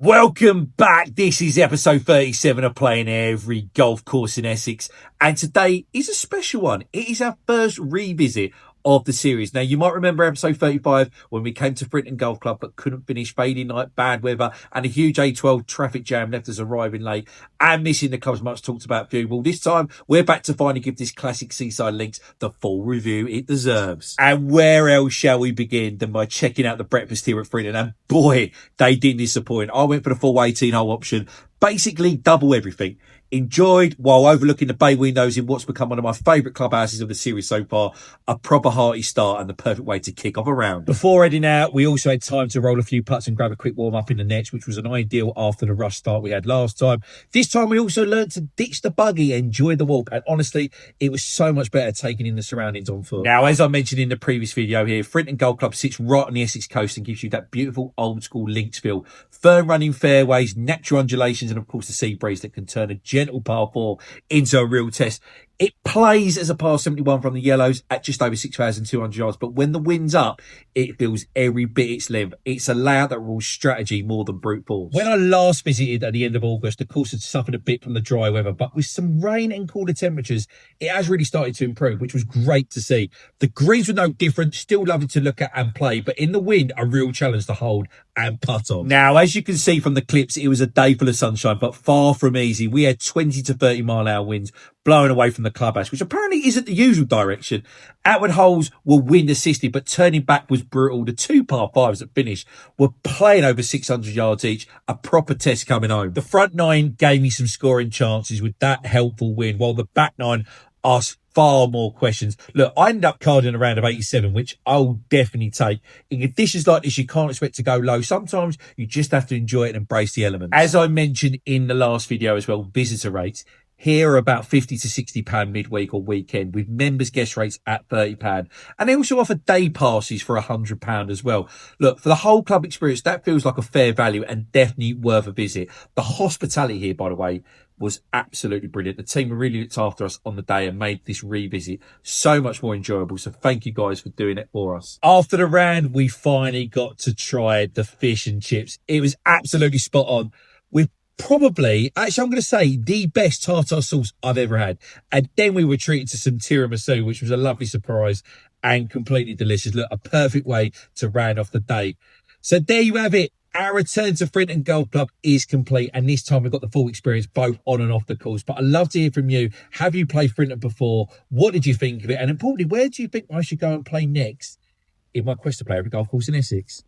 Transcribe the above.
Welcome back. This is episode 37 of Playing Every Golf Course in Essex. And today is a special one. It is our first revisit of the series. Now, you might remember episode 35 when we came to Frinton Golf Club but couldn't finish, fading night, bad weather, and a huge A12 traffic jam left us arriving late and missing the club's much talked about view. Well, this time we're back to finally give this classic Seaside Links the full review it deserves. And where else shall we begin than by checking out the breakfast here at Frinton? And boy, they didn't disappoint. I went for the full 18-hole option, basically double everything. Enjoyed while overlooking the bay windows in what's become one of my favourite clubhouses of the series so far. A proper hearty start and the perfect way to kick off a round. Before heading out, we also had time to roll a few putts and grab a quick warm up in the nets, which was an ideal after the rush start we had last time. This time we also learned to ditch the buggy, enjoy the walk, and honestly, it was so much better taking in the surroundings on foot. Now, as I mentioned in the previous video here, Frinton Golf Club sits right on the Essex coast and gives you that beautiful old school links feel. Firm running fairways, natural undulations, and of course the sea breeze that can turn a gentle par 4 into a real test. It plays as a par 71 from the yellows at just over 6,200 yards, but when the wind's up, it feels every bit its length. It's a layout that rules strategy more than brute force. When I last visited at the end of August, the course had suffered a bit from the dry weather, but with some rain and cooler temperatures, it has really started to improve, which was great to see. The greens were no different, still lovely to look at and play, but in the wind, a real challenge to hold and putt on. Now, as you can see from the clips, it was a day full of sunshine, but far from easy. We had 20 to 30 mile an hour winds blowing away from the clubhouse, which apparently isn't the usual direction. Outward holes were wind assisted, but turning back was brutal. The two par 5s that finished were playing over 600 yards each, a proper test coming home. The front 9 gave me some scoring chances with that helpful wind, while the back 9 asked far more questions. Look, I ended up carding a round of 87, which I'll definitely take. In conditions like this, you can't expect to go low. Sometimes you just have to enjoy it and embrace the elements. As I mentioned in the last video as well, visitor rates here are about £50 to £60 midweek or weekend, with members guest rates at £30. And they also offer day passes for £100 as well. Look, for the whole club experience, that feels like a fair value and definitely worth a visit. The hospitality here, by the way, was absolutely brilliant. The team really looked after us on the day and made this revisit so much more enjoyable. So thank you guys for doing it for us. After the round, we finally got to try the fish and chips. It was absolutely spot on. With probably, actually, I'm going to say the best tartar sauce I've ever had. And then we were treated to some tiramisu, which was a lovely surprise and completely delicious. Look, a perfect way to round off the day. So there you have it. Our return to Frinton Golf Club is complete, and this time we've got the full experience both on and off the course. But I'd love to hear from you. Have you played Frinton before? What did you think of it? And importantly, where do you think I should go and play next in my quest to play every golf course in Essex?